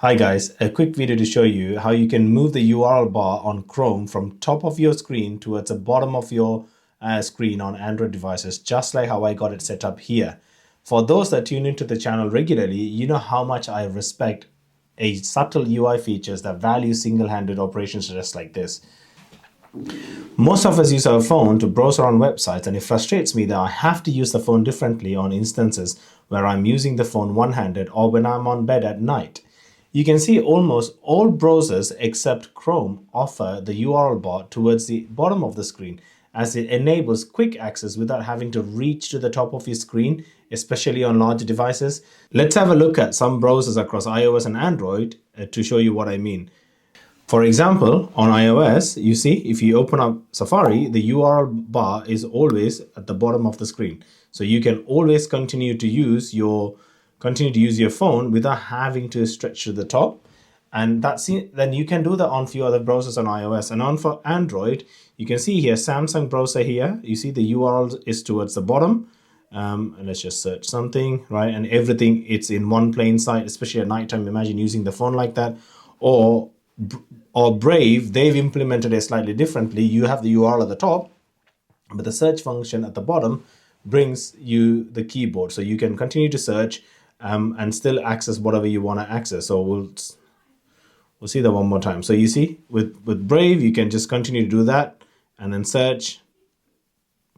Hi guys, a quick video to show you how you can move the URL bar on Chrome from top of your screen towards the bottom of your screen on Android devices, just like how I got it set up here. For those that tune into the channel regularly, you know how much I respect a subtle UI features that value single-handed operations just like this. Most of us use our phone to browse around websites, and it frustrates me that I have to use the phone differently on instances where I'm using the phone one-handed or when I'm on bed at night. You can see almost all browsers except Chrome offer the URL bar towards the bottom of the screen, as it enables quick access without having to reach to the top of your screen, especially on larger devices. Let's have a look at some browsers across iOS and Android to show you what I mean. For example, on iOS, you see, if you open up Safari, the URL bar is always at the bottom of the screen. So you can always continue to use your phone without having to stretch to the top. And then you can do that on a few other browsers on iOS. And on for Android, you can see here, Samsung browser here, you see the URL is towards the bottom. And let's just search something, right? And everything, it's in one plain sight, especially at nighttime. Imagine using the phone like that. Or Brave, they've implemented it slightly differently. You have the URL at the top, but the search function at the bottom brings you the keyboard. So you can continue to search and still access whatever you want to access. So we'll see that one more time. So you see, with Brave, you can just continue to do that and then search,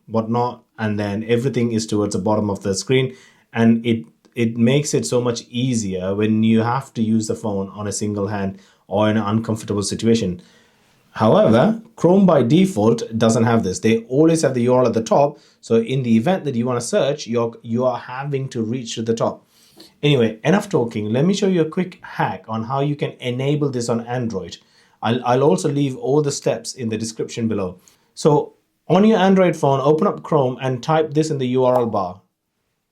whatnot, and then everything is towards the bottom of the screen. And it makes it so much easier when you have to use the phone on a single hand or in an uncomfortable situation. However, Chrome by default doesn't have this. They always have the URL at the top. So in the event that you want to search, you are having to reach to the top. Anyway, enough talking. Let me show you a quick hack on how you can enable this on Android. I'll also leave all the steps in the description below. So on your Android phone, open up Chrome and type this in the URL bar.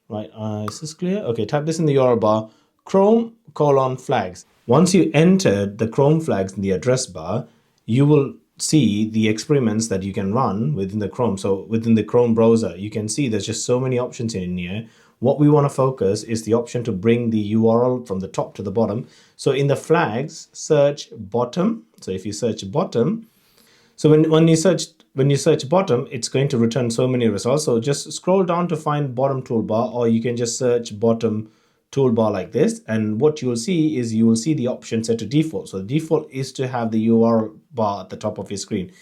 Right, is this clear? Okay, type this in the URL bar, Chrome:/flags. Once you enter the Chrome flags in the address bar, you will see the experiments that you can run within the Chrome. So within the Chrome browser, you can see there's just so many options in here. What we want to focus is the option to bring the URL from the top to the bottom. So in the flags, search bottom. So if you search bottom, so when you search bottom, it's going to return so many results. So just scroll down to find bottom toolbar, or you can just search bottom toolbar like this. And what you will see is you will see the option set to default. So the default is to have the URL bar at the top of your screen.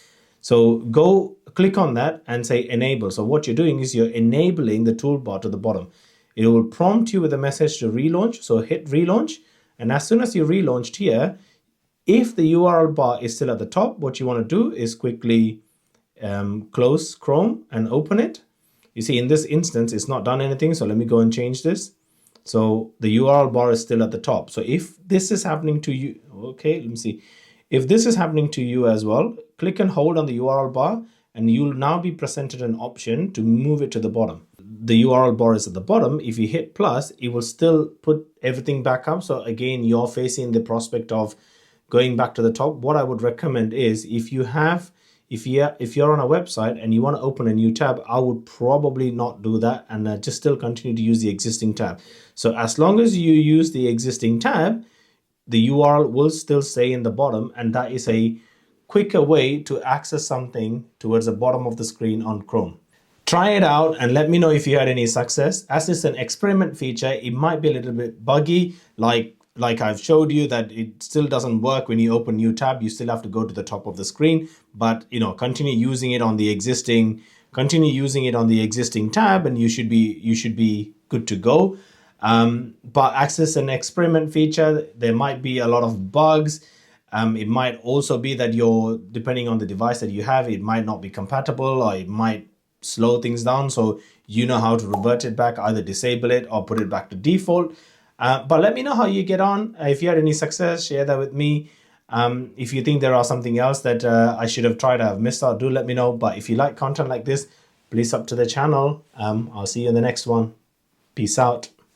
So go click on that and say enable. So what you're doing is you're enabling the toolbar to the bottom. It will prompt you with a message to relaunch. So hit relaunch. And as soon as you relaunched here, if the URL bar is still at the top, what you want to do is quickly close Chrome and open it. You see, in this instance, it's not done anything. So let me go and change this. So the URL bar is still at the top. So if this is happening to you, okay, let me see. If this is happening to you as well, click and hold on the URL bar, and you'll now be presented an option to move it to the bottom. The URL bar is at the bottom. If you hit plus, it will still put everything back up. So again, you're facing the prospect of going back to the top. What I would recommend is if you're on a website and you want to open a new tab, I would probably not do that and just still continue to use the existing tab. So as long as you use the existing tab, the URL will still stay in the bottom, and that is a quicker way to access something towards the bottom of the screen on Chrome. Try it out and let me know if you had any success. As it's an experiment feature, it might be a little bit buggy, like I've showed you that it still doesn't work when you open new tab. You still have to go to the top of the screen, but continue using it on the existing tab, and you should be good to go. But access an experiment feature, there might be a lot of bugs. It might also be that depending on the device that you have, it might not be compatible, or it might slow things down. So you know how to revert it back, either disable it or put it back to default. But let me know how you get on. If you had any success, share that with me. If you think there are something else that I should have tried, I've missed out, do let me know. But if you like content like this, please sub to the channel. I'll see you in the next one. Peace out.